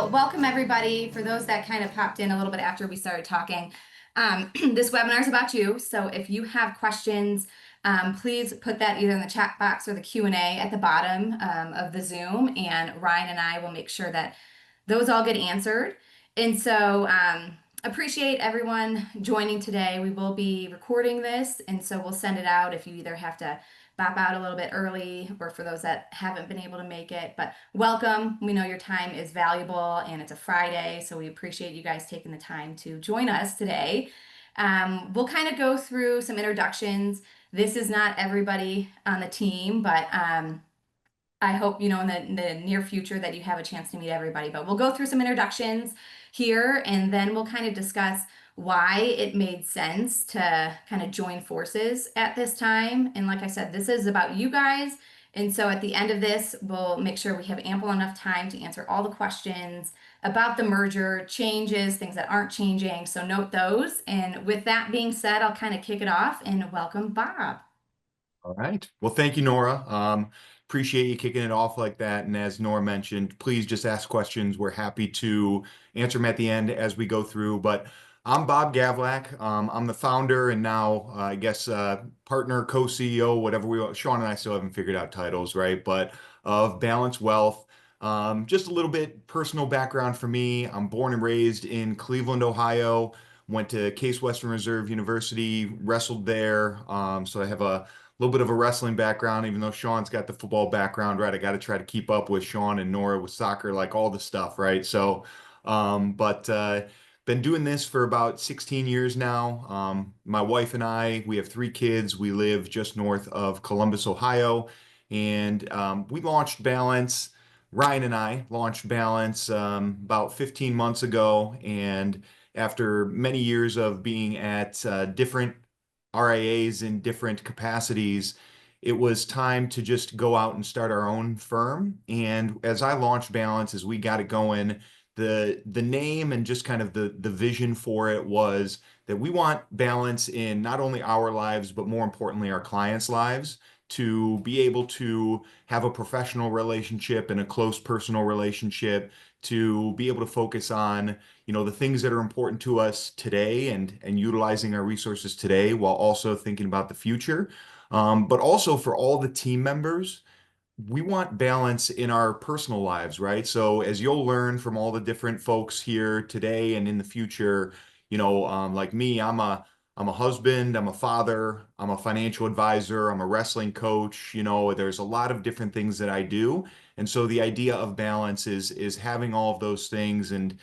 Well, welcome everybody. For those that kind of popped in a little bit after we started talking, this webinar is about you. So if you have questions, please put that either in the chat box or the Q&A at the bottom of the Zoom, and Ryan and I will make sure that those all get answered. And so appreciate everyone joining today. We will be recording this, and so we'll send it out if you either have to bop out a little bit early or for those that haven't been able to make it. But welcome. We know your time is valuable and it's a Friday, so we appreciate you guys taking the time to join us today. We'll kind of go through some introductions. This is not everybody on the team, but I hope, in the near future that you have a chance to meet everybody. But we'll go through some introductions here, and then we'll kind of discuss why it made sense to kind of join forces at this time. And like I said, this is about you guys. And so at the end of this, we'll make sure we have ample enough time to answer all the questions about the merger, changes, things that aren't changing. So note those. And with that being said, I'll kind of kick it off and welcome Bob. All right. Well, thank you, Nora. Appreciate you kicking it off like that. And as Nora mentioned, please just ask questions. We're happy to answer them at the end as we go through. But I'm Bob Gavlak. I'm the founder and now, I guess, partner, co-CEO, whatever we want. Sean and I still haven't figured out titles, right? But of Balance Wealth. Just a little bit personal background for me. I'm born and raised in Cleveland, Ohio. Went to Case Western Reserve University, wrestled there. So I have a little bit of a wrestling background, even though Sean's got the football background, right? I got to try to keep up with Sean and Nora with soccer, like all the stuff, right? So, been doing this for about 16 years now. My wife and I, we have 3 kids. We live just north of Columbus, Ohio, and we launched Balance. Ryan and I launched Balance about 15 months ago, and after many years of being at different RIAs in different capacities, it was time to just go out and start our own firm. And as I launched Balance, as we got it going, the name and just kind of the vision for it was that we want balance in not only our lives, but more importantly, our clients' lives, to be able to have a professional relationship and a close personal relationship, to be able to focus on the things that are important to us today and utilizing our resources today while also thinking about the future. But also for all the team members, we want balance in our personal lives, right? So as you'll learn from all the different folks here today and in the future, like me, I'm a husband, I'm a father, I'm a financial advisor, I'm a wrestling coach. There's a lot of different things that I do. And so the idea of balance is having all of those things and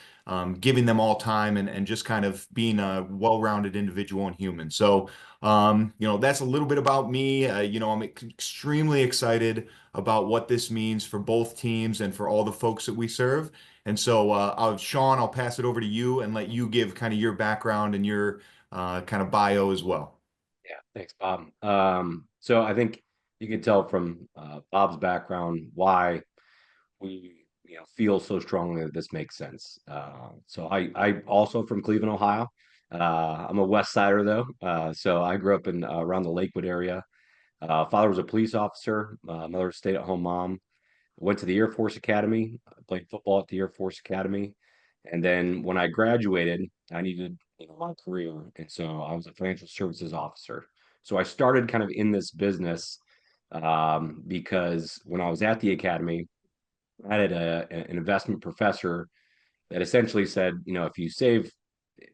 giving them all time and just kind of being a well-rounded individual and human. So, that's a little bit about me. I'm extremely excited about what this means for both teams and for all the folks that we serve. And so, Sean, I'll pass it over to you and let you give kind of your background and your kind of bio as well. Yeah, thanks, Bob. So I think you can tell from Bob's background why we feel so strongly that this makes sense. So I also from Cleveland, Ohio. I'm a West Sider though, so I grew up in around the Lakewood area. Father was a police officer. Mother was a stay-at-home mom. Went to the Air Force Academy. Played football at the Air Force Academy, and then when I graduated, I needed my career, and so I was a financial services officer. So I started kind of in this business because when I was at the academy, I had an investment professor that essentially said, if you save,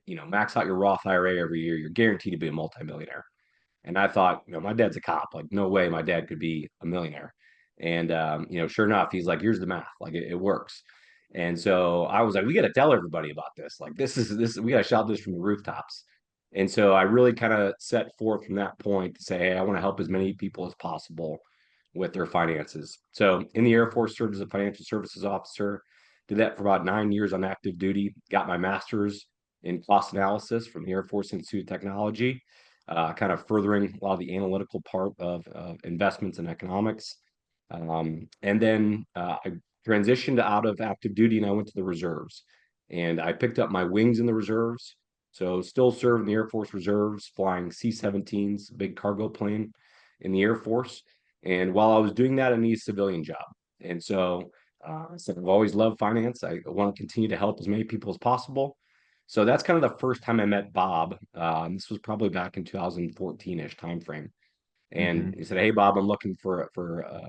max out your Roth IRA every year, you're guaranteed to be a multimillionaire. And I thought, my dad's a cop. Like, no way my dad could be a millionaire. And, sure enough, he's like, here's the math. Like, it works. And so I was like, we got to tell everybody about this. Like, we got to shout this from the rooftops. And so I really kind of set forth from that point to say, hey, I want to help as many people as possible with their finances. So in the Air Force, served as a financial services officer, did that for about 9 years on active duty, got my master's in cost analysis from the Air Force Institute of Technology, kind of furthering a lot of the analytical part of investments and economics. And then I transitioned out of active duty and I went to the reserves. And I picked up my wings in the reserves. So still served in the Air Force Reserves, flying C-17s, a big cargo plane in the Air Force. And while I was doing that, I needed a civilian job. And so I said, I've always loved finance. I want to continue to help as many people as possible. So that's kind of the first time I met Bob. This was probably back in 2014-ish timeframe. And Hmm. he said, "Hey, Bob, I'm looking for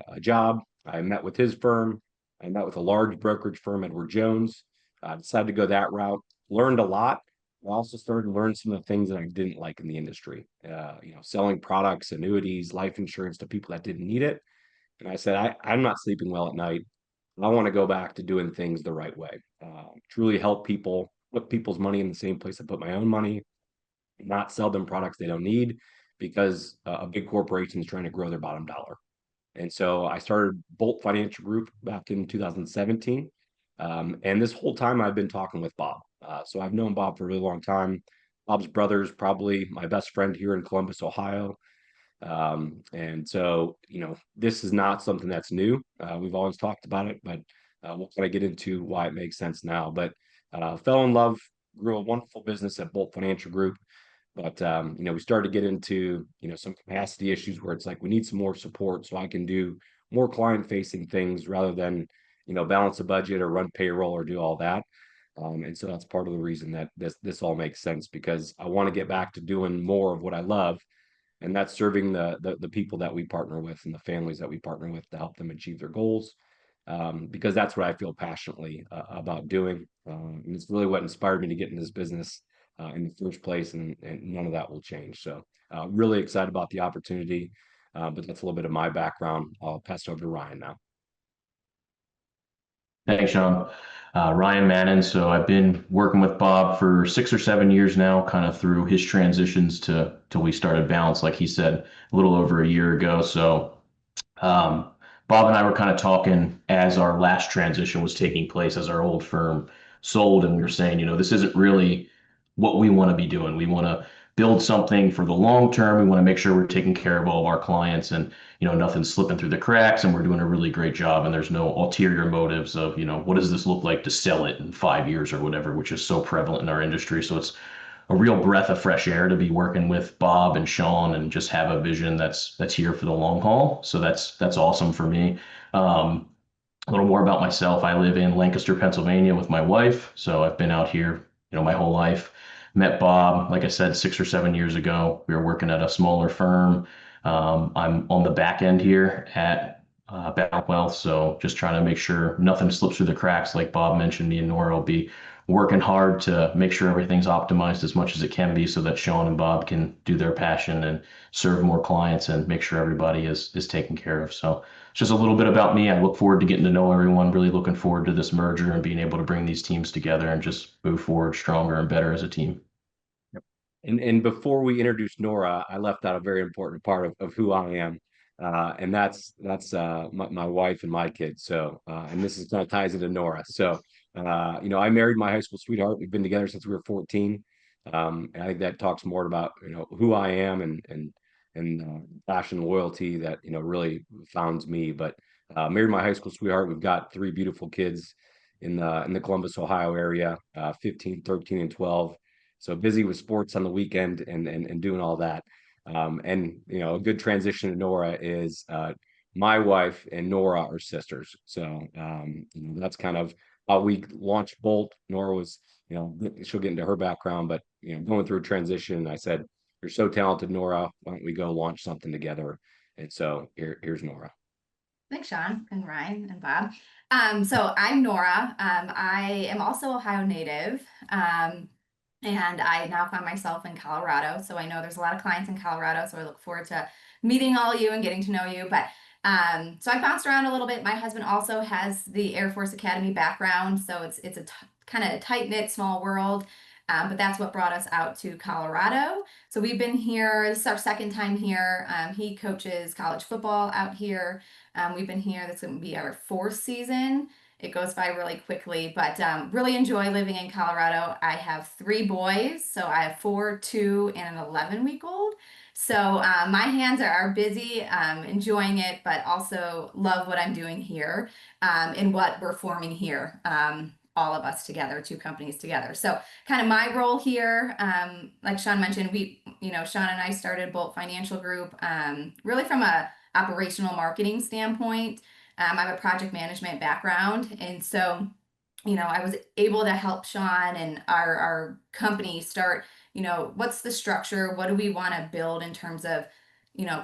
a job." I met with his firm. I met with a large brokerage firm, Edward Jones. I decided to go that route. Learned a lot. I also started to learn some of the things that I didn't like in the industry. Selling products, annuities, life insurance to people that didn't need it. And I said, I'm not sleeping well at night. I want to go back to doing things the right way. Truly help people, put people's money in the same place I put my own money, not sell them products they don't need because a big corporation is trying to grow their bottom dollar. And so I started Bolt Financial Group back in 2017. And this whole time I've been talking with Bob. So I've known Bob for a really long time. Bob's brother is probably my best friend here in Columbus, Ohio. And so, this is not something that's new. We've always talked about it, but we'll kind of get into why it makes sense now. But fell in love, grew a wonderful business at Bolt Financial Group. But we started to get into some capacity issues where it's like we need some more support so I can do more client facing things rather than balance a budget or run payroll or do all that. And so that's part of the reason that this all makes sense because I want to get back to doing more of what I love, and that's serving the people that we partner with and the families that we partner with to help them achieve their goals. Because that's what I feel passionately about doing. And it's really what inspired me to get in this business in the first place, and none of that will change. So, really excited about the opportunity. But that's a little bit of my background. I'll pass it over to Ryan now. Thanks, Sean. Ryan Mannon. So I've been working with Bob for 6 or 7 years now, kind of through his transitions to till we started Balance, like he said, a little over a year ago. So um, Bob and I were kind of talking as our last transition was taking place, as our old firm sold, and we were saying, this isn't really what we want to be doing. We want to build something for the long term. We want to make sure we're taking care of all of our clients and, nothing's slipping through the cracks and we're doing a really great job. And there's no ulterior motives of, what does this look like to sell it in 5 years or whatever, which is so prevalent in our industry. So it's a real breath of fresh air to be working with Bob and Sean and just have a vision that's here for the long haul. So that's awesome for me. Um, a little more about myself. I live in Lancaster, Pennsylvania with my wife. So I've been out here, my whole life. Met Bob, like I said, 6 or 7 years ago. We were working at a smaller firm. I'm on the back end here at Bound Wealth. So just trying to make sure nothing slips through the cracks. Like Bob mentioned, me and Nora will be working hard to make sure everything's optimized as much as it can be so that Sean and Bob can do their passion and serve more clients and make sure everybody is taken care of. So it's just a little bit about me. I look forward to getting to know everyone, really looking forward to this merger and being able to bring these teams together and just move forward stronger and better as a team. And before we introduce Nora, I left out a very important part of who I am, and that's my wife and my kids. So, and this is kind of ties into Nora. So, I married my high school sweetheart. We've been together since we were 14, and I think that talks more about who I am and passion and loyalty that really founds me. But married my high school sweetheart. We've got three beautiful kids in the Columbus, Ohio area, 15, 13, and 12. So busy with sports on the weekend and doing all that. And a good transition to Nora is my wife and Nora are sisters. So that's kind of how we launched Bolt. Nora was, she'll get into her background, but going through a transition, I said, "You're so talented, Nora. Why don't we go launch something together?" And so here's Nora. Thanks, Sean and Ryan and Bob. So I'm Nora. I am also Ohio native. And I now find myself in Colorado. So I know there's a lot of clients in Colorado. So I look forward to meeting all of you and getting to know you. But so I bounced around a little bit. My husband also has the Air Force Academy background. So it's a kind of tight-knit, small world. But that's what brought us out to Colorado. So we've been here. This is our second time here. He coaches college football out here. We've been here. This is going to be our fourth season. It goes by really quickly, but really enjoy living in Colorado. I have three boys, so I have 4, 2, and an 11-week-old. So my hands are busy, enjoying it, but also love what I'm doing here and what we're forming here. All of us together, two companies together. So kind of my role here, like Sean mentioned, Sean and I started Bolt Financial Group really from a operational marketing standpoint. I have a project management background, and so I was able to help Sean and our company start, what's the structure? What do we want to build in terms of,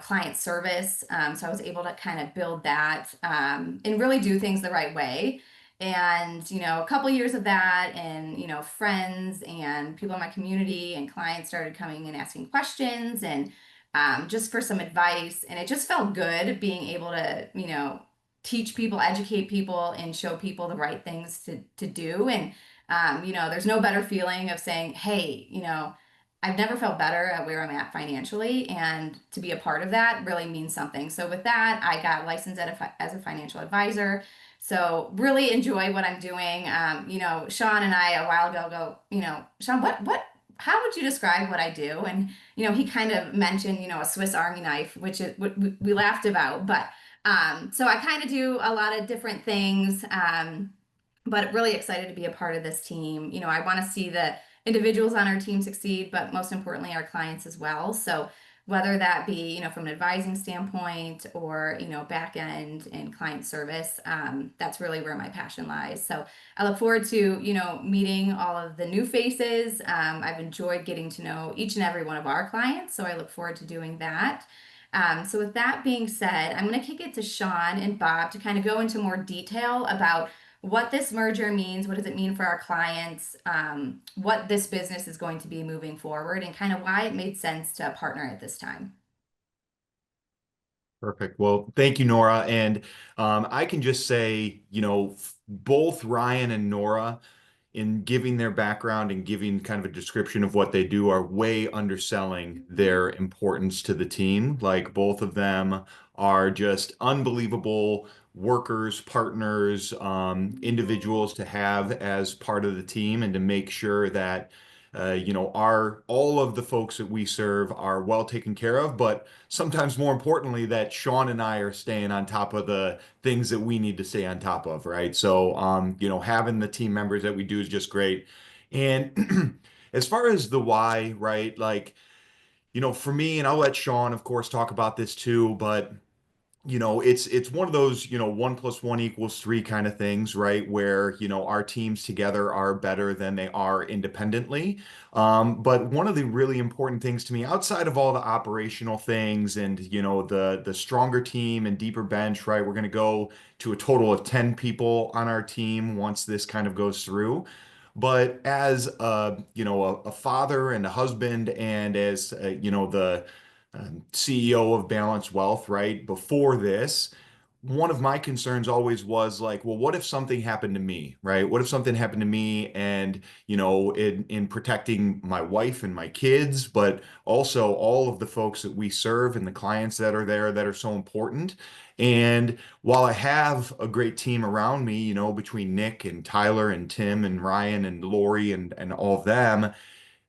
client service? So I was able to kind of build that and really do things the right way. And, a couple years of that, and, friends and people in my community and clients started coming and asking questions and just for some advice. And it just felt good being able to, teach people, educate people, and show people the right things to do. And, there's no better feeling of saying, hey, I've never felt better at where I'm at financially. And to be a part of that really means something. So with that, I got licensed as a financial advisor. So really enjoy what I'm doing. Sean and I a while ago Sean, how would you describe what I do? And, he kind of mentioned, a Swiss Army knife, which is what we laughed about, but so I kind of do a lot of different things, but really excited to be a part of this team. I want to see the individuals on our team succeed, but most importantly, our clients as well. So whether that be, from an advising standpoint or, back end and client service, that's really where my passion lies. So I look forward to, meeting all of the new faces. I've enjoyed getting to know each and every one of our clients. So I look forward to doing that. So with that being said, I'm going to kick it to Sean and Bob to kind of go into more detail about what this merger means, what does it mean for our clients, what this business is going to be moving forward, and kind of why it made sense to partner at this time. Perfect. Well, thank you, Nora. And I can just say, both Ryan and Nora, in giving their background and giving kind of a description of what they do, are way underselling their importance to the team. Like, both of them are just unbelievable workers, partners, individuals to have as part of the team, and to make sure that our all of the folks that we serve are well taken care of, but sometimes more importantly, that Sean and I are staying on top of the things that we need to stay on top of, right? So, having the team members that we do is just great. And as far as the why, right? Like, for me, and I'll let Sean, of course, talk about this too, but it's one of those, 1 + 1 = 3 kind of things, right? Where, our teams together are better than they are independently. But one of the really important things to me, outside of all the operational things and, the stronger team and deeper bench, right? We're going to go to a total of 10 people on our team once this kind of goes through. But as a father and a husband, and as the CEO of Balanced Wealth, right? Before this, one of my concerns always was like, well, what if something happened to me, right? What if something happened to me, and, in protecting my wife and my kids, but also all of the folks that we serve and the clients that are there that are so important. And while I have a great team around me, between Nick and Tyler and Tim and Ryan and Lori and all of them,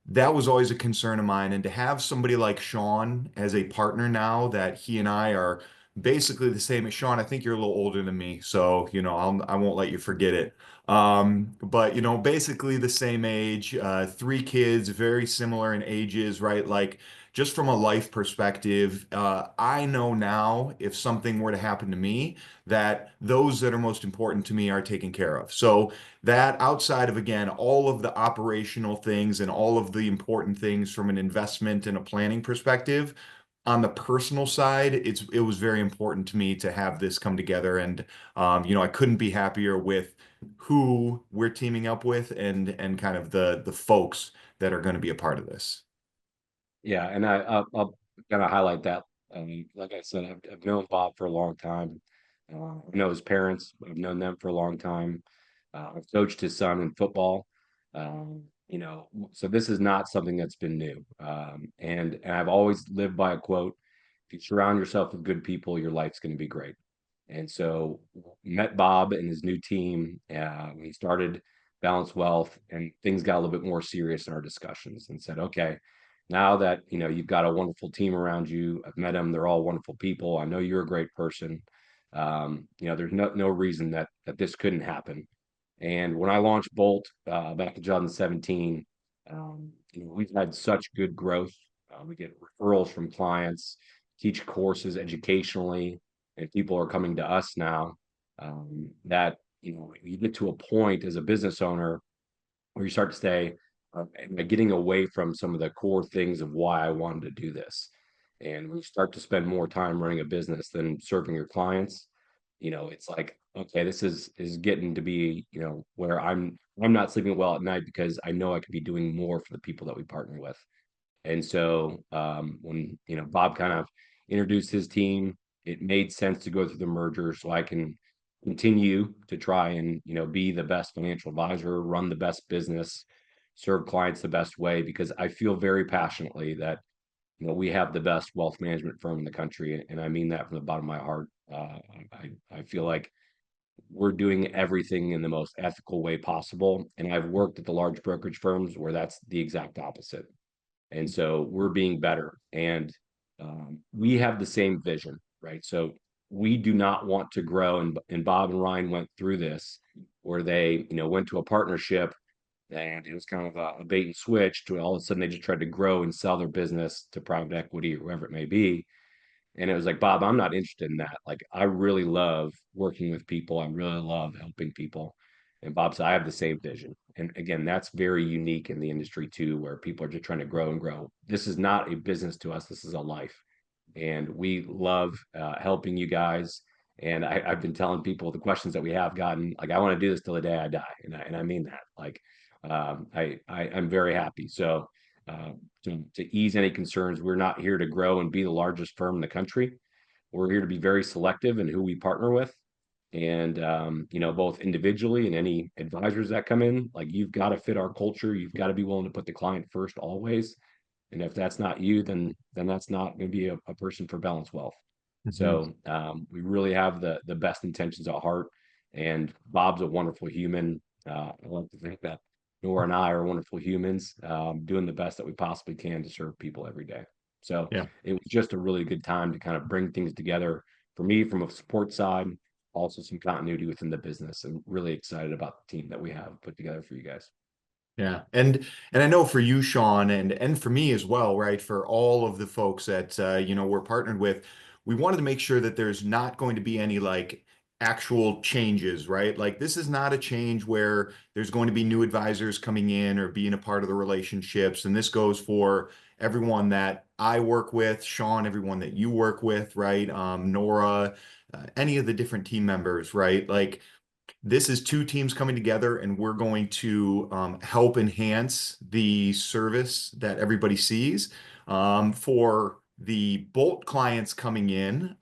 that was always a concern of mine. And to have somebody like Sean as a partner now, that he and I are basically the same. Sean, I think you're a little older than me, so I won't let you forget it. But basically the same age, 3 kids, very similar in ages, right? Like, just from a life perspective, I know now if something were to happen to me, that those that are most important to me are taken care of. So that, outside of, again, all of the operational things and all of the important things from an investment and a planning perspective, on the personal side, it was very important to me to have this come together. And I couldn't be happier with who we're teaming up with, and kind of the folks that are going to be a part of this. Yeah, and I'll kind of highlight that. Like I said, I've known Bob for a long time. I know his parents. I've known them for a long time. I've coached his son in football. So this is not something that's been new. And I've always lived by a quote: "If you surround yourself with good people, your life's going to be great." And so met Bob and his new team when he started Balanced Wealth, and things got a little bit more serious in our discussions, and said, okay, now that you've got a wonderful team around you, I've met them, they're all wonderful people. I know you're a great person. There's no reason that this couldn't happen. And when I launched Bolt back in 2017, we've had such good growth. We get referrals from clients, teach courses educationally, and people are coming to us now. that, you get to a point as a business owner where you start to say, am I getting away from some of the core things of why I wanted to do this? And when you start to spend more time running a business than serving your clients, it's like, okay, this is getting to be, where I'm not sleeping well at night because I know I could be doing more for the people that we partner with. And so when Bob kind of introduced his team, it made sense to go through the merger so I can continue to try and be the best financial advisor, run the best business, serve clients the best way, because I feel very passionately that we have the best wealth management firm in the country, and I mean that from the bottom of my heart. I feel like we're doing everything in the most ethical way possible, and I've worked at the large brokerage firms where that's the exact opposite. And so we're being better, and we have the same vision, right? So we do not want to grow, and Bob and Ryan went through this where they went to a partnership, and it was kind of a bait and switch to all of a sudden they just tried to grow and sell their business to private equity or whoever it may be. And it was like, Bob, I'm not interested in that. Like, I really love working with people. I really love helping people. And Bob said, I have the same vision. And again, that's very unique in the industry too, where people are just trying to grow and grow. This is not a business to us. This is a life. And we love helping you guys. And I've been telling people the questions that we have gotten, like, I want to do this till the day I die. And I mean that. Like, I'm very happy. So, uh, to ease any concerns, we're not here to grow and be the largest firm in the country. We're here to be very selective in who we partner with. And, both individually and any advisors that come in, like, you've got to fit our culture. You've got to be willing to put the client first always. And if that's not you, then that's not going to be a person for balanced wealth. So we really have the best intentions at heart. And Bob's a wonderful human. I like to think that Nora and I are wonderful humans, doing the best that we possibly can to serve people every day. So Yeah. it was just a really good time to kind of bring things together for me from a support side, also some continuity within the business, and really excited about the team that we have put together for you guys. Yeah. And I know for you, Sean, and for me as well, right? For all of the folks that we're partnered with, we wanted to make sure that there's not going to be any like actual changes, right? Like this is not a change where there's going to be new advisors coming in or being a part of the relationships. And this goes for everyone that I work with, Sean, everyone that you work with, right? Nora, any of the different team members, right? Like this is two teams coming together, and we're going to help enhance the service that everybody sees. For the Bolt clients coming in,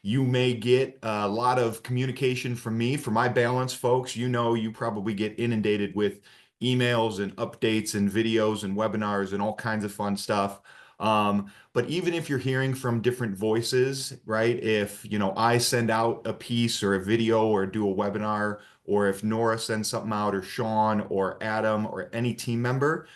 you may get a lot of communication from me. For my balance folks, you probably get inundated with emails and updates and videos and webinars and all kinds of fun stuff. But even if you're hearing from different voices, right? If, I send out a piece or a video or do a webinar, or if Nora sends something out, or Sean or Adam or any team member,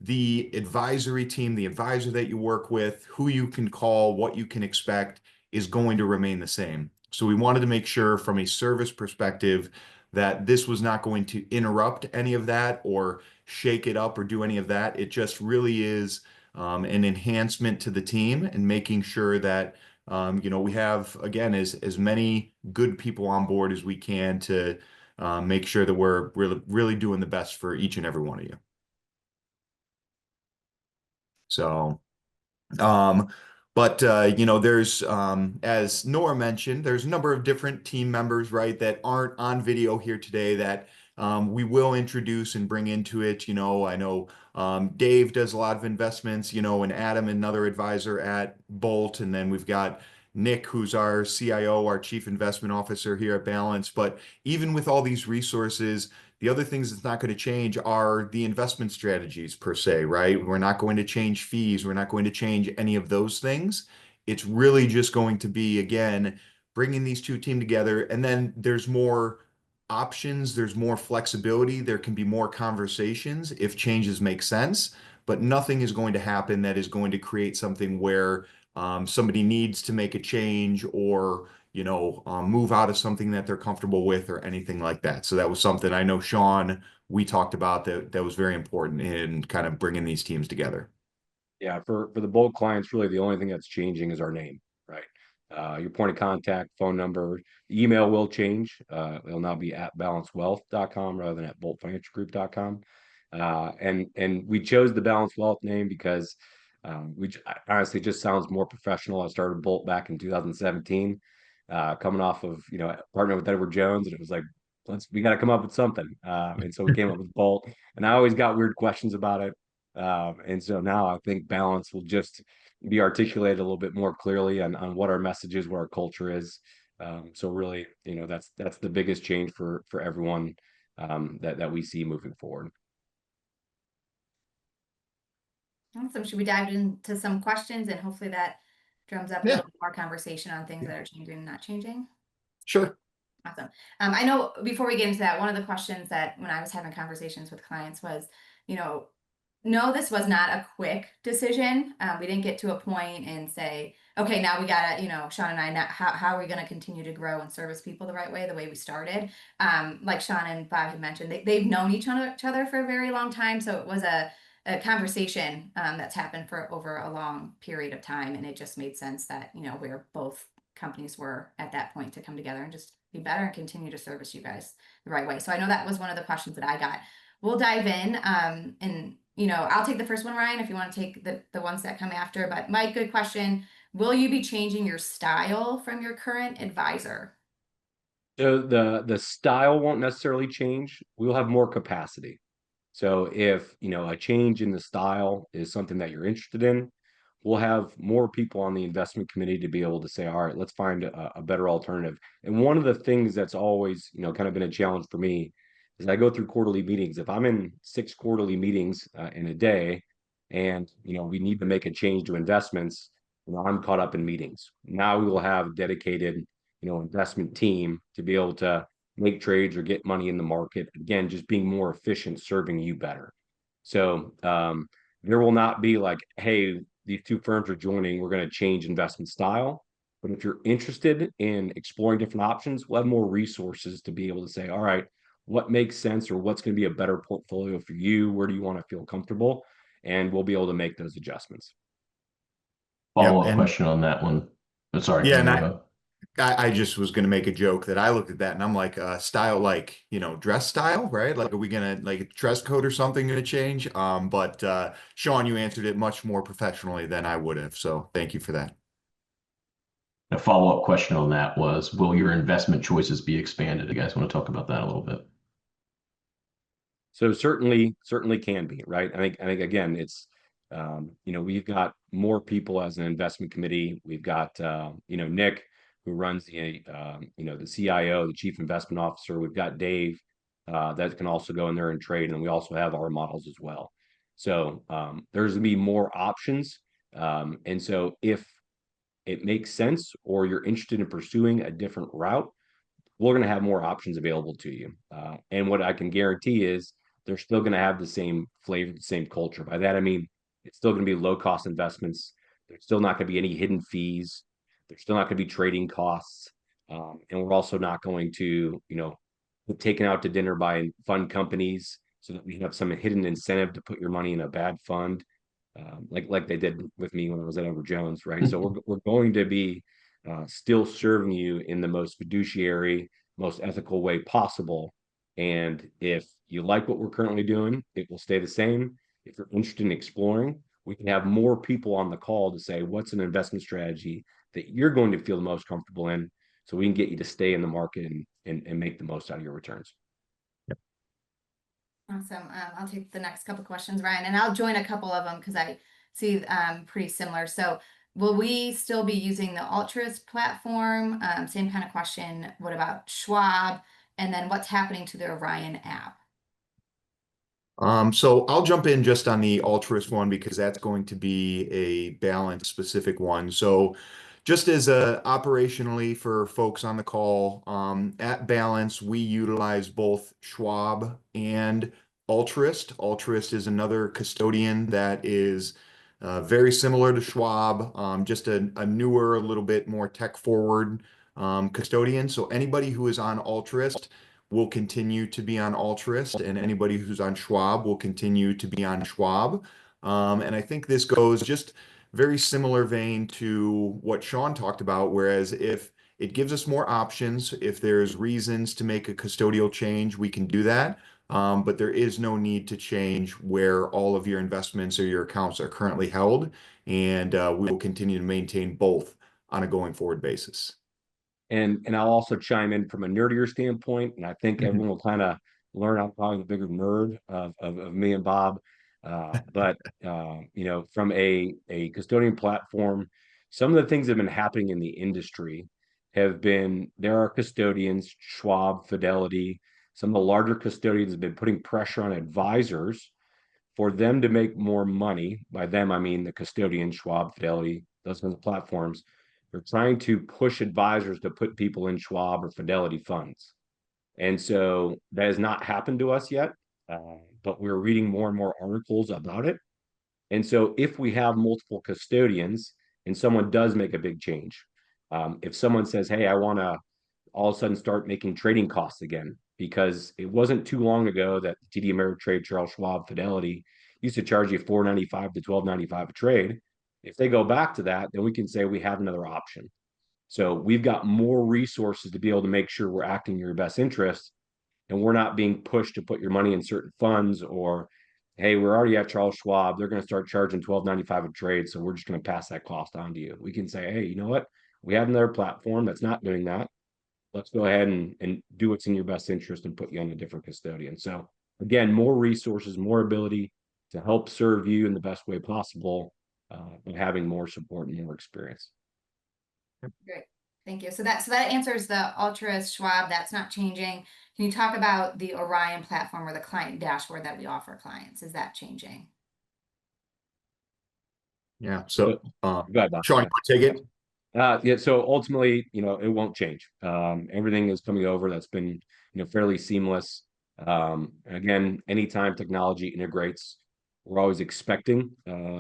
the advisory team, the advisor that you work with, who you can call, what you can expect is going to remain the same. So we wanted to make sure from a service perspective that this was not going to interrupt any of that or shake it up or do any of that. It just really is an enhancement to the team and making sure that we have, again, as many good people on board as we can to make sure that we're really doing the best for each and every one of you. So, um, but there's as Nora mentioned, there's a number of different team members, right, that aren't on video here today that we will introduce and bring into it. I know Dave does a lot of investments, and Adam, another advisor at Bolt, and then we've got Nick, who's our CIO, our Chief Investment Officer here at Balance. But even with all these resources, the other things that's not going to change are the investment strategies per se, right? We're not going to change fees. We're not going to change any of those things. It's really just going to be, again, bringing these two teams together. And then there's more options. There's more flexibility. There can be more conversations if changes make sense, but nothing is going to happen that is going to create something where somebody needs to make a change or move out of something that they're comfortable with or anything like that. So that was something I know, Sean, we talked about that was very important in kind of bringing these teams together. Yeah, for the Bolt clients, really the only thing that's changing is our name, right? your point of contact, phone number, email will change. It'll now be at balancewealth.com rather than at boltfinancialgroup.com. And we chose the Balance Wealth name because honestly, it just sounds more professional. I started Bolt back in 2017, coming off of, partnering with Edward Jones, and it was like, we got to come up with something. And so we came up with Bolt, and I always got weird questions about it. And so now I think balance will just be articulated a little bit more clearly on what our message is, what our culture is. So really, that's the biggest change for everyone that we see moving forward. Awesome. Should we dive into some questions, and hopefully that drums up a Yeah. little more conversation on things that are changing and not changing? Sure. Awesome. I know before we get into that, one of the questions that when I was having conversations with clients was, no, this was not a quick decision. We didn't get to a point and say, okay, now we gotta, Sean and I, now, how are we gonna continue to grow and service people the right way, the way we started? Like Sean and Bob had mentioned, they've known each other for a very long time. So it was a conversation that's happened for over a long period of time. And it just made sense that, where both companies were at that point to come together and just be better and continue to service you guys the right way. So I know that was one of the questions that I got. We'll dive in and I'll take the first one, Ryan, if you want to take the ones that come after. But Mike, good question. Will you be changing your style from your current advisor? So the style won't necessarily change. We'll have more capacity. So if, a change in the style is something that you're interested in, we'll have more people on the investment committee to be able to say, all right, let's find a better alternative. And one of the things that's always, kind of been a challenge for me is I go through quarterly meetings. If I'm in 6 quarterly meetings in a day and, we need to make a change to investments, I'm caught up in meetings. Now we will have a dedicated, investment team to be able to make trades or get money in the market. Again, just being more efficient, serving you better. So there will not be like, hey, these 2 firms are joining, we're going to change investment style. But if you're interested in exploring different options, we'll have more resources to be able to say, all right, what makes sense or what's going to be a better portfolio for you? Where do you want to feel comfortable? And we'll be able to make those adjustments. Follow-up And question on that one. Sorry. yeah, go and ahead. I just was going to make a joke that I looked at that and I'm like, style, like, dress style, right? Like, are we going to, like, dress code or something going to change? But Sean, you answered it much more professionally than I would have. So thank you for that. A follow-up question on that was, will your investment choices be expanded? You guys want to talk about that a little bit? So certainly can be, right? I think again, it's we've got more people as an investment committee. We've got Nick, who runs the CIO, the chief investment officer. We've got Dave that can also go in there and trade, and we also have our models as well. So there's gonna be more options. And so if it makes sense or you're interested in pursuing a different route, we're going to have more options available to you. And what I can guarantee is they're still going to have the same flavor, the same culture. By that, I mean, it's still going to be low cost investments. There's still not going to be any hidden fees. There's still not going to be trading costs. And we're also not going to, get taken out to dinner by fund companies so that we have some hidden incentive to put your money in a bad fund, like they did with me when I was at Edward Jones, right? So we're going to be still serving you in the most fiduciary, most ethical way possible. And if you like what we're currently doing, it will stay the same. If you're interested in exploring, we can have more people on the call to say, what's an investment strategy that you're going to feel the most comfortable in, so we can get you to stay in the market and make the most out of your returns. Awesome. I'll take the next couple questions, Ryan, and I'll join a couple of them because I see pretty similar. So will we still be using the Altruist platform? Same kind of question. What about Schwab? And then what's happening to the Orion app? So I'll jump in just on the altruist one because that's going to be a balance specific one. So just as operationally for folks on the call, at Balance, we utilize both Schwab and Altruist. Altruist is another custodian that is very similar to Schwab, just a newer, a little bit more tech forward custodian. So anybody who is on Altruist will continue to be on Altruist, and anybody who's on Schwab will continue to be on Schwab. And I think this goes just very similar vein to what Sean talked about, whereas if it gives us more options, if there's reasons to make a custodial change, we can do that. But there is no need to change where all of your investments or your accounts are currently held, and we will continue to maintain both on a going forward basis. And I'll also chime in from a nerdier standpoint, and I think everyone will kind of learn I'm probably the bigger nerd of me and Bob. But you know, from a custodian platform, some of the things that have been happening in the industry have been there are custodians, Schwab, Fidelity, some of the larger custodians have been putting pressure on advisors for them to make more money. By them, I mean the custodian, Schwab, Fidelity, those kinds of platforms. They're trying to push advisors to put people in Schwab or Fidelity funds. And so that has not happened to us yet, but we're reading more and more articles about it. And so if we have multiple custodians and someone does make a big change, if someone says, hey, I want to all of a sudden start making trading costs again, because it wasn't too long ago that TD Ameritrade, Charles Schwab, Fidelity used to charge you $4.95 to $12.95 a trade. If they go back to that, then we can say we have another option. So we've got more resources to be able to make sure we're acting in your best interest, and we're not being pushed to put your money in certain funds, or hey, we're already at Charles Schwab, they're going to start charging $12.95 a trade, so we're just going to pass that cost on to you. We can say, hey, you know what, we have another platform that's not doing that. Let's go ahead and do what's in your best interest and put you on a different custodian. So again, more resources, more ability to help serve you in the best way possible, and having more support and more experience. Great, thank you. So that answers the Ultra Schwab. That's not changing. Can you talk about the Orion platform or the client dashboard that we offer clients? Is that changing? Yeah. So, Go ahead, Bob. Sean, you want to take it? Yeah, so ultimately, you know, it won't change. Everything is coming over. That's been, you know, fairly seamless. Again, anytime technology integrates, we're always expecting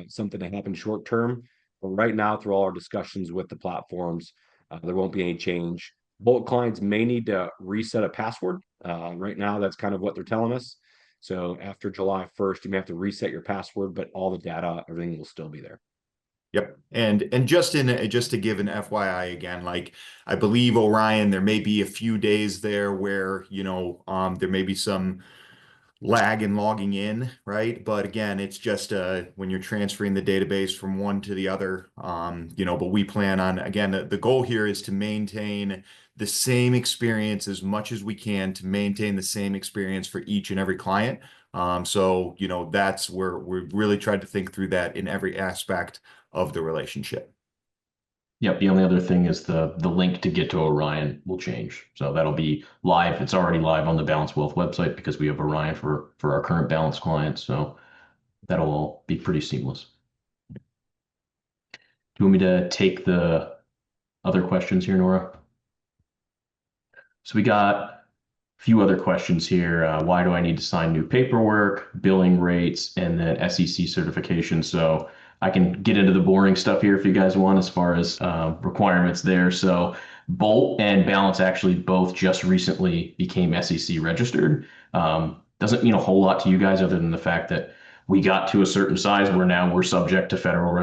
something to happen short term. But right now, through all our discussions with the platforms, there won't be any change. Both clients may need to reset a password. Right now, that's kind of what they're telling us. So after July 1st, you may have to reset your password, but all the data, everything will still be there. Yep. And just to give an FYI again, like I believe Orion, there may be a few days there where, there may be some lag in logging in, right? But again, it's just when you're transferring the database from one to the other, but we plan on, again, the goal here is to maintain the same experience as much as we can, to maintain the same experience for each and every client. So, that's where we really tried to think through that in every aspect of the relationship. Yep. The only other thing is the link to get to Orion will change. So that'll be live. It's already live on the Balance Wealth website because we have Orion for our current Balance clients. So that'll all be pretty seamless. Do you want me to take the other questions here, Nora? So we got a few other questions here. Why do I need to sign new paperwork, billing rates, and then SEC certification? So I can get into the boring stuff here if you guys want, as far as requirements there. So Bolt and Balance actually both just recently became SEC registered. Doesn't mean a whole lot to you guys other than the fact that we got to a certain size where now we're subject to federal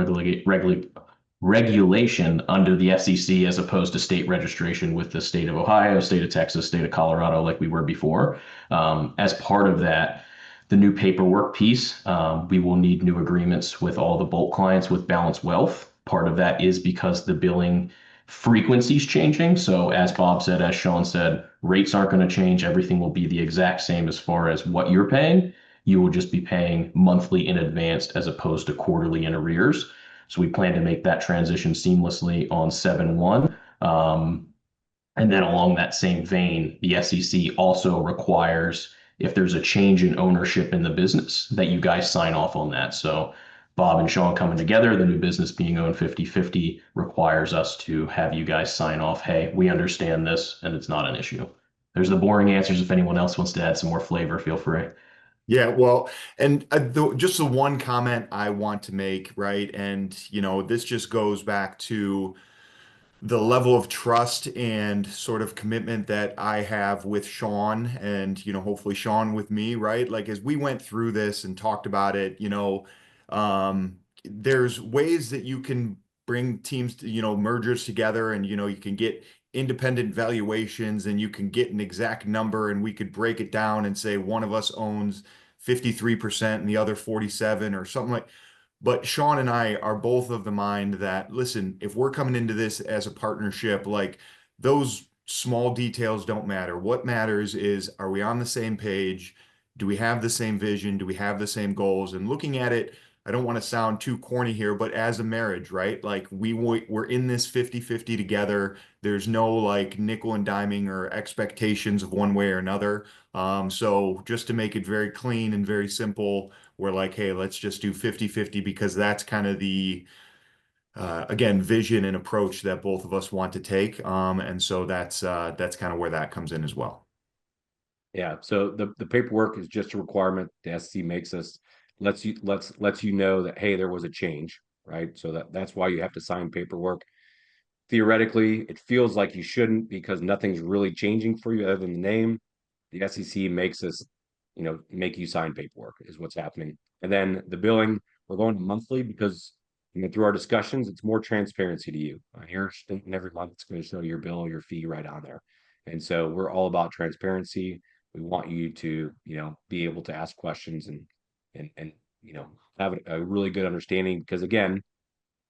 regulation under the SEC as opposed to state registration with the state of Ohio, state of Texas, state of Colorado, like we were before. As part of that, the new paperwork piece, we will need new agreements with all the Bolt clients with Balance Wealth. Part of that is because the billing frequency is changing. So as Bob said, as Sean said, rates aren't going to change. Everything will be the exact same as far as what you're paying. You will just be paying monthly in advance as opposed to quarterly in arrears. So we plan to make that transition seamlessly on 7/1. And then along that same vein, the SEC also requires, if there's a change in ownership in the business, that you guys sign off on that. So Bob and Sean coming together, the new business being owned 50/50, requires us to have you guys sign off, hey, we understand this and it's not an issue. There's the boring answers. If anyone else wants to add some more flavor, feel free. Yeah, well, and just the one comment I want to make, right? And, this just goes back to the level of trust and sort of commitment that I have with Sean and, hopefully Sean with me, right? Like as we went through this and talked about it, there's ways that you can bring teams to, mergers together, and, you can get independent valuations, and you can get an exact number, and we could break it down and say one of us owns 53% and the other 47 or something like. But Sean and I are both of the mind that, listen, if we're coming into this as a partnership, like, those small details don't matter. What matters is, are we on the same page? Do we have the same vision? Do we have the same goals? And looking at it, I don't want to sound too corny here, but as a marriage, right? Like, we're in this 50-50 together. There's no like nickel and diming or expectations of one way or another. So just to make it very clean and very simple, we're like, hey, let's just do 50-50, because that's kind of the again, vision and approach that both of us want to take. And so that's kind of where that comes in as well. Yeah. So the paperwork is just a requirement. The SEC makes us lets you know that, hey, there was a change, right? So that's why you have to sign paperwork. Theoretically, it feels like you shouldn't, because nothing's really changing for you other than the name. The SEC makes us, make you sign paperwork is what's happening. And then the billing, we're going to monthly because, through our discussions, it's more transparency to you. You're thinking every month it's going to show your bill, your fee right on there. And so we're all about transparency. We want you to, be able to ask questions and have a really good understanding, because again,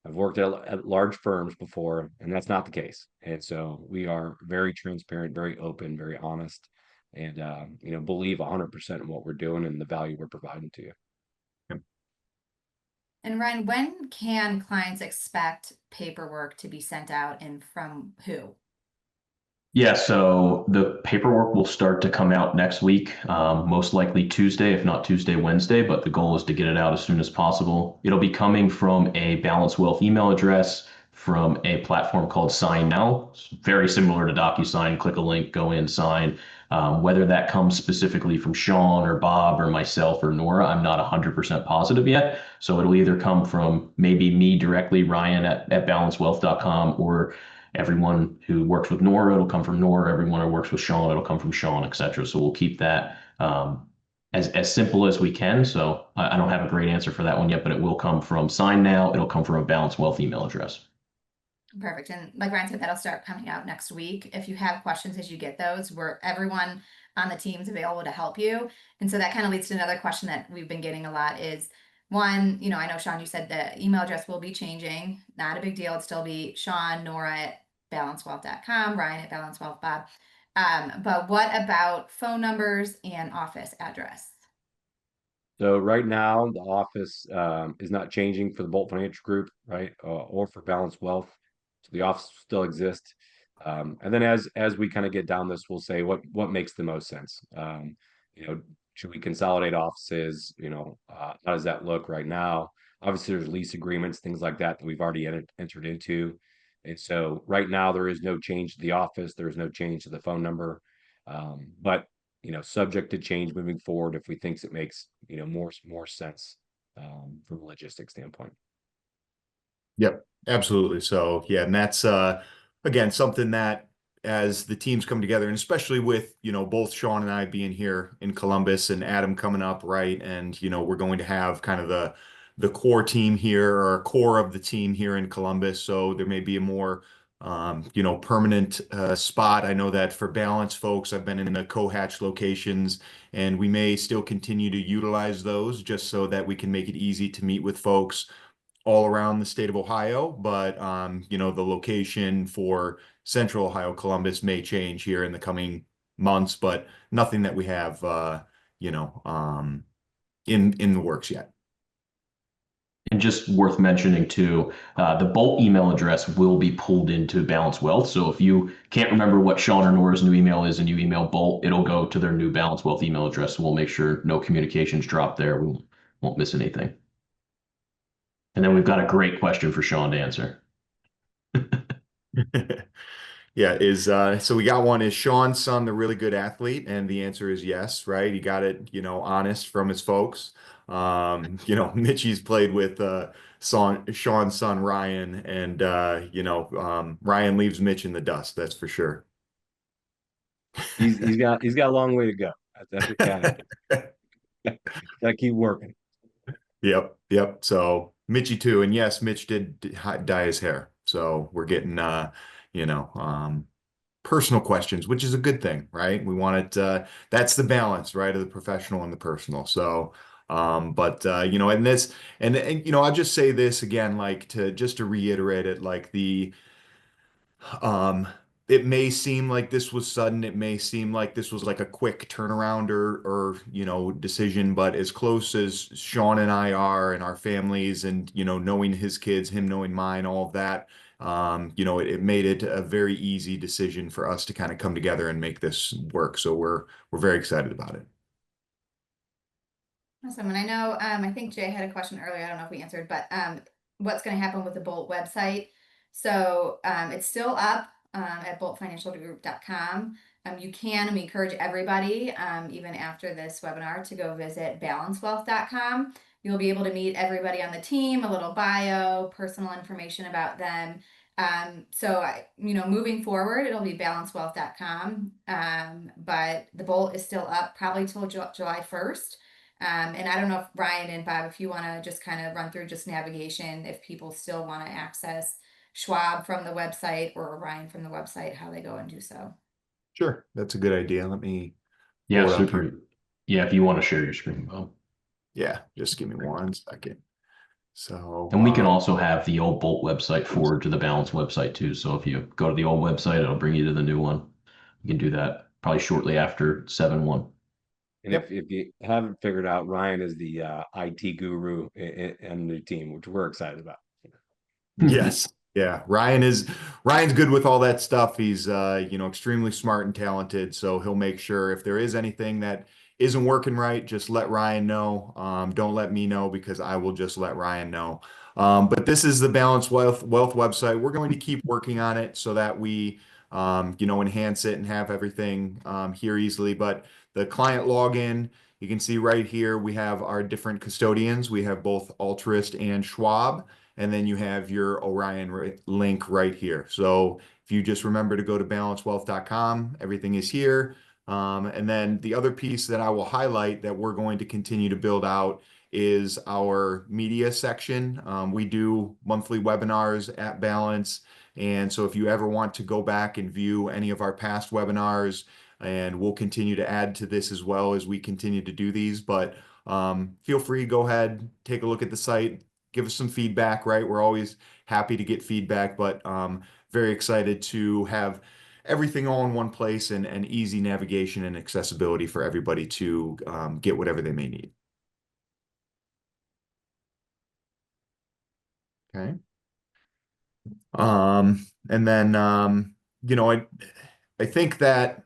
I've worked at large firms before, and that's not the case. And so we are very transparent, very open, very honest, and believe 100% in what we're doing and the value we're providing to you. And Ryan, when can clients expect paperwork to be sent out, and from who? Yeah, so the paperwork will start to come out next week, most likely Tuesday, if not Tuesday, Wednesday, but the goal is to get it out as soon as possible. It'll be coming from a Balance Wealth email address from a platform called Sign Now. It's very similar to DocuSign. Click a link, go in, sign. Whether that comes specifically from Sean or Bob or myself or Nora, I'm not 100% positive yet. So it'll either come from maybe me directly, Ryan at balancewealth.com, or everyone who works with Nora, it'll come from Nora. Everyone who works with Sean, it'll come from Sean, etc. So we'll keep that as simple as we can. So I don't have a great answer for that one yet, but it will come from Sign Now. It'll come from a Balance Wealth email address. Perfect. And like Ryan said, that'll start coming out next week. If you have questions as you get those, everyone on the team is available to help you. And so that kind of leads to another question that we've been getting a lot is, one, I know, Sean, you said the email address will be changing. Not a big deal. It'd still be Sean, Nora at balancewealth.com, Ryan at balancewealth.bob. But what about phone numbers and office address? So right now, the office is not changing for the Bolt Financial Group, right, or for Balance Wealth. So the office still exists. And then as we kind of get down this, we'll say what makes the most sense. Should we consolidate offices? How does that look right now? Obviously, there's lease agreements, things like that we've already entered into. And so right now, there is no change to the office. There is no change to the phone number. But subject to change moving forward if we think it makes more sense from a logistics standpoint. Yep, absolutely. So yeah, and that's again something that, as the teams come together, and especially with both Sean and I being here in Columbus and Adam coming up, right? And we're going to have kind of the core team here, or core of the team here in Columbus. So there may be a more permanent spot. I know that for Balance folks, I've been in the Cohatch locations, and we may still continue to utilize those just so that we can make it easy to meet with folks all around the state of Ohio. But the location for Central Ohio, Columbus, may change here in the coming months, but nothing that we have in the works yet. And just worth mentioning too, the Bolt email address will be pulled into Balance Wealth. So if you can't remember what Sean or Nora's new email is and you email Bolt, it'll go to their new Balance Wealth email address. So we'll make sure no communications drop there. We won't miss anything. And then we've got a great question for Sean to answer. Yeah, so we got one. Is Sean's son the really good athlete? And the answer is yes, right? He got it, honest from his folks. Mitchie's played with Sean's son Ryan, and Ryan leaves Mitch in the dust, that's for sure. He's got a long way to go. That's what gotta keep working. Yep. So Mitchie too. And yes, Mitch did dye his hair. So we're getting, you know, personal questions, which is a good thing, right? We want it, that's the balance, right, of the professional and the personal. So, but you know, and this, and you know, I'll just say this again, like to just to reiterate it, like um, it may seem like this was sudden. It may seem like this was like a quick turnaround or, you know, decision, but as close as Sean and I are and our families and, you know, knowing his kids, him knowing mine, all of that, you know, it made it a very easy decision for us to kind of come together and make this work. So we're very excited about it. Awesome. And I know, I think Jay had a question earlier. I don't know if we answered, but what's going to happen with the Bolt website? So it's still up at boltfinancialgroup.com. You can, we encourage everybody, even after this webinar, to go visit balancewealth.com. You'll be able to meet everybody on the team, a little bio, personal information about them. You know, moving forward, it'll be balancewealth.com. But the Bolt is still up probably till July 1st. And I don't know if Ryan and Bob, if you want to just kind of run through just navigation, if people still want to access Schwab from the website or Ryan from the website, how they go and do so. Sure, that's a good idea. Let me Yeah, pull it up here. super. Yeah, if you want to share your screen, Bob. Yeah, just give me 1 second. So, And we can also have the old Bolt website forward to the Balance website too. So if you go to the old website, it'll bring you to the new one. You can do that probably shortly after 7/1. And Yep. if you haven't figured out, Ryan is the IT guru and the team, which we're excited about. Yes. Yeah. Ryan's good with all that stuff. He's you know, extremely smart and talented. So he'll make sure if there is anything that isn't working right, just let Ryan know. Don't let me know because I will just let Ryan know. But this is the Balanced Wealth website. We're going to keep working on it so that we you know, enhance it and have everything here easily. But the client login, you can see right here, we have our different custodians. We have both Altruist and Schwab. And then you have your Orion link right here. So if you just remember to go to balancewealth.com, everything is here. And then the other piece that I will highlight that we're going to continue to build out is our media section. We do monthly webinars at Balance. And so if you ever want to go back and view any of our past webinars, and we'll continue to add to this as well as we continue to do these, but feel free, go ahead, take a look at the site, give us some feedback, right? We're always happy to get feedback, but very excited to have everything all in one place and easy navigation and accessibility for everybody to get whatever they may need. Okay. And then, you know, I think that,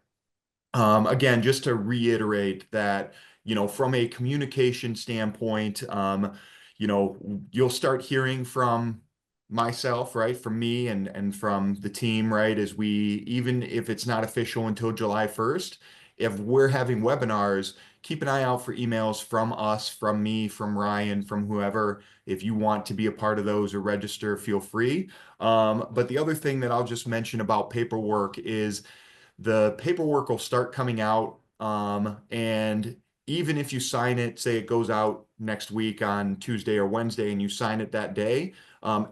again, just to reiterate that, you know, from a communication standpoint, you know, you'll start hearing from myself, right, from me and from the team, right, as we, even if it's not official until July 1st, if we're having webinars, keep an eye out for emails from us, from me, from Ryan, from whoever. If you want to be a part of those or register, feel free. But the other thing that I'll just mention about paperwork is the paperwork will start coming out. And even if you sign it, say it goes out next week on Tuesday or Wednesday, and you sign it that day,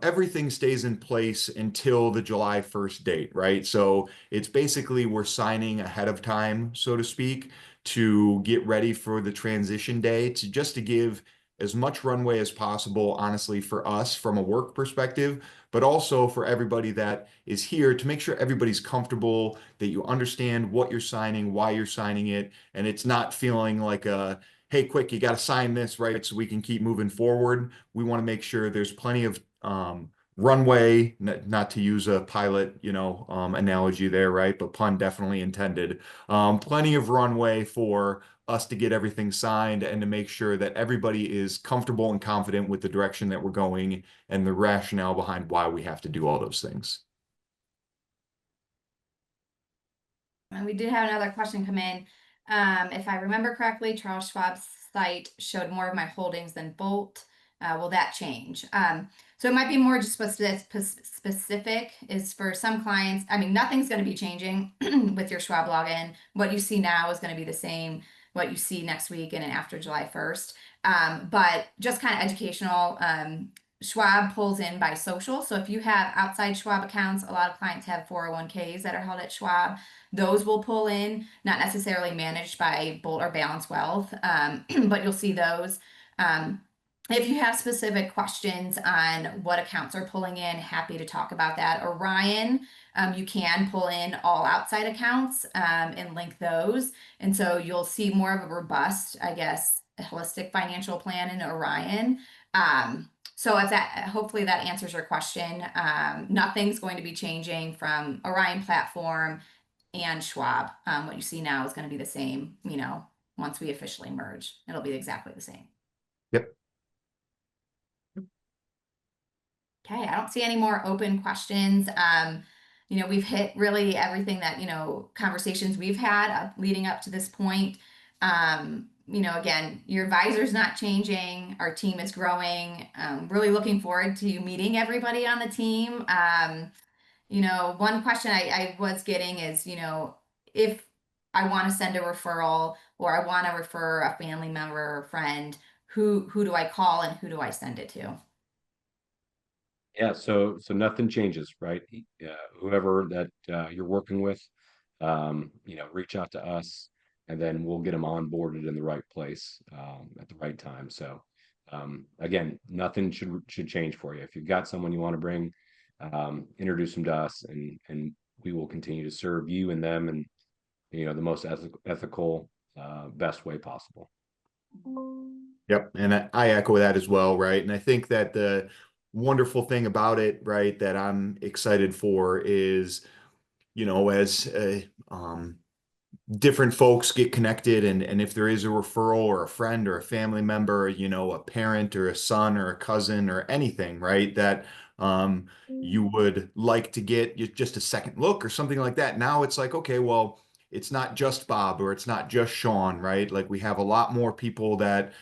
everything stays in place until the July 1st date, right? So it's basically we're signing ahead of time, so to speak, to get ready for the transition day, to just to give as much runway as possible, honestly, for us from a work perspective, but also for everybody that is here to make sure everybody's comfortable, that you understand what you're signing, why you're signing it, and it's not feeling like a, hey, quick, you got to sign this, right? So we can keep moving forward. We want to make sure there's plenty of runway, not to use a pilot, you know, analogy there, right? But pun definitely intended. Plenty of runway for us to get everything signed and to make sure that everybody is comfortable and confident with the direction that we're going and the rationale behind why we have to do all those things. And we did have another question come in. If I remember correctly, Charles Schwab's site showed more of my holdings than Bolt. Will that change? So it might be more just specific is for some clients. I mean, nothing's going to be changing with your Schwab login. What you see now is going to be the same, what you see next week and after July 1st. But just kind of educational. Schwab pulls in by social. So if you have outside Schwab accounts, a lot of clients have 401ks that are held at Schwab. Those will pull in, not necessarily managed by Bolt or Balance Wealth, but you'll see those. If you have specific questions on what accounts are pulling in, happy to talk about that. Orion, you can pull in all outside accounts and link those. And so you'll see more of a robust, I guess, holistic financial plan in Orion. So if that, hopefully that answers your question. Nothing's going to be changing from Orion platform and Schwab. What you see now is going to be the same, once we officially merge, it'll be exactly the same. Yep. Okay, I don't see any more open questions. We've hit really everything that, conversations we've had leading up to this point. Again, your advisor's not changing. Our team is growing. Really looking forward to meeting everybody on the team. One question I was getting is, if I want to send a referral or I want to refer a family member or friend, who do I call and who do I send it to? Yeah, so nothing changes, right? Whoever that you're working with, reach out to us, and then we'll get them onboarded in the right place at the right time. So, again, nothing should change for you. If you've got someone you want to bring, introduce them to us, and we will continue to serve you and them, and the most ethical, best way possible. Yep. And I echo that as well, right? And I think that the wonderful thing about it, right, that I'm excited for is, as different folks get connected, and if there is a referral or a friend or a family member, a parent or a son or a cousin or anything, right, that you would like to get just a second look or something like that. Now it's like, okay, well, it's not just Bob or it's not just Sean, right? Like we have a lot more people that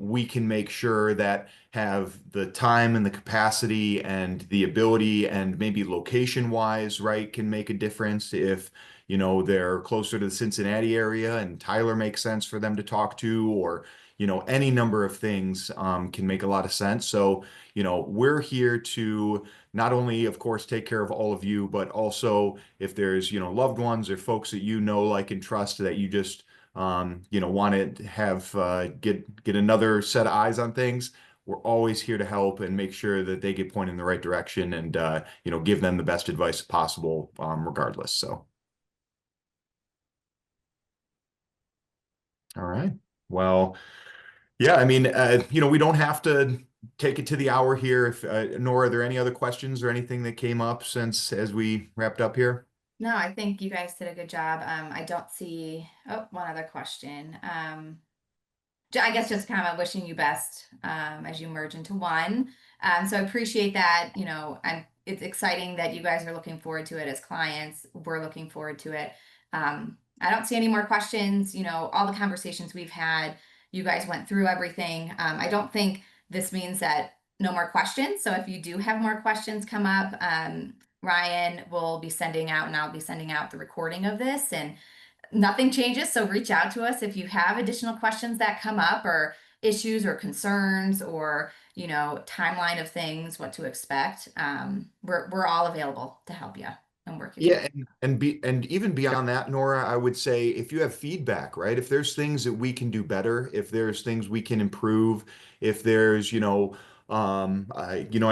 we can make sure that have the time and the capacity and the ability, and maybe location wise, right, can make a difference if they're closer to the Cincinnati area and Tyler makes sense for them to talk to, or, any number of things can make a lot of sense. So, we're here to not only, of course, take care of all of you, but also if there's, loved ones or folks that like and trust that you just, want to have get another set of eyes on things. We're always here to help and make sure that they get pointed in the right direction, and give them the best advice possible, regardless. So. All right. Well, yeah, I mean, we don't have to take it to the hour here. If Nora, are there any other questions or anything that came up since as we wrapped up here? No, I think you guys did a good job. I don't see, one other question. I guess just kind of wishing you best as you merge into one. So I appreciate that. It's exciting that you guys are looking forward to it as clients. We're looking forward to it. I don't see any more questions. All the conversations we've had, you guys went through everything. I don't think this means that no more questions. So if you do have more questions come up, Ryan will be sending out, and I'll be sending out the recording of this, and nothing changes. So reach out to us if you have additional questions that come up, or issues or concerns, or timeline of things, what to expect. We're all available to help you and work you Yeah, and even beyond that, Nora, I would say if you have feedback, right? If there's things that we can do better, if there's things we can improve, if there's, I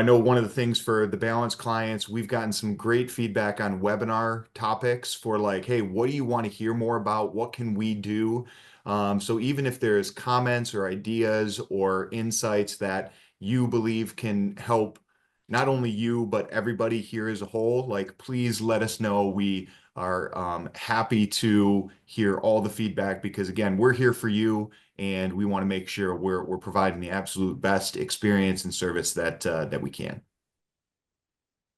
know one of the things for the Balance clients, we've gotten some great feedback on webinar topics for like, hey, what do you want to hear more about? What can we do? So even if there's comments or ideas or insights that you believe can help not only you, but everybody here as a whole, like, please let us know. We are happy to hear all the feedback, because again, we're here for you, and we want to make sure we're providing the absolute best experience and service that we can.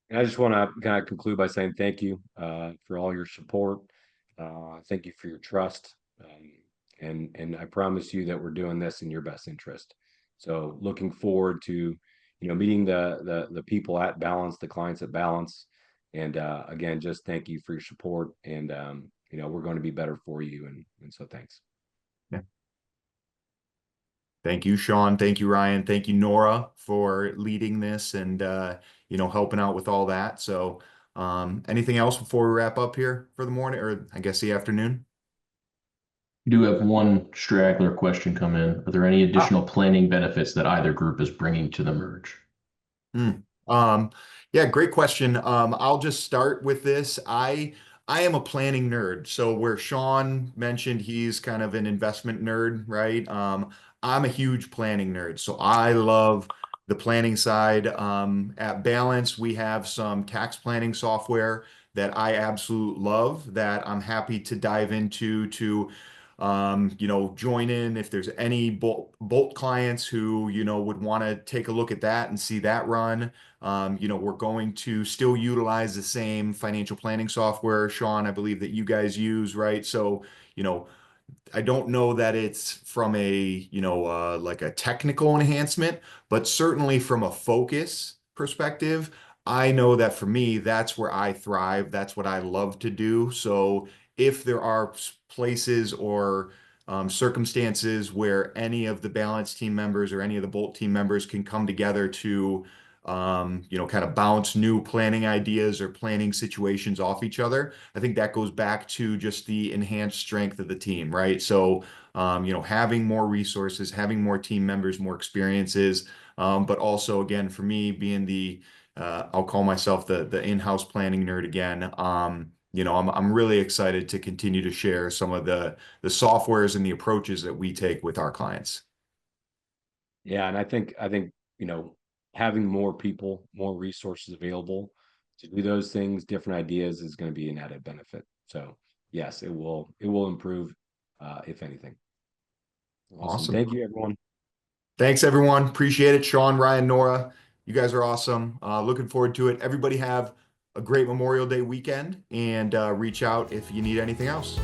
And I just want to kind of conclude by saying thank you for all your support. Thank you for your trust. And I promise you that we're doing this in your best interest. So looking forward to, meeting the people at Balance, the clients at Balance. And again, just thank you for your support. And we're going to be better for you. And so thanks. Yeah. Thank you, Sean. Thank you, Ryan. Thank you, Nora, for leading this and helping out with all that. So, anything else before we wrap up here for the morning, or I guess the afternoon? We do have one straggler question come in. Are there any additional planning benefits that either group is bringing to the merge? Hmm. Yeah, great question. I'll just start with this. I am a planning nerd. So where Sean mentioned he's kind of an investment nerd, right? I'm a huge planning nerd. So I love the planning side. At Balance, we have some tax planning software that I absolutely love that I'm happy to dive into to join in if there's any Bolt clients who, would want to take a look at that and see that run. We're going to still utilize the same financial planning software, Sean, I believe that you guys use, right? So, you know, I don't know that it's from a, like a technical enhancement, but certainly from a focus perspective, I know that for me, that's where I thrive. That's what I love to do. So if there are places or circumstances where any of the Balance team members or any of the Bolt team members can come together to, kind of bounce new planning ideas or planning situations off each other, I think that goes back to just the enhanced strength of the team, right? So, having more resources, having more team members, more experiences, but also again, for me, being I'll call myself the in-house planning nerd again. I'm really excited to continue to share some of the softwares and the approaches that we take with our clients. Yeah, and I think having more people, more resources available to do those things, different ideas is going to be an added benefit. So yes, it will improve, if anything. Awesome. Awesome. Thank you, everyone. Thanks, everyone. Appreciate it. Sean, Ryan, Nora, you guys are awesome. Looking forward to it. Everybody have a great Memorial Day weekend and reach out if you need anything else.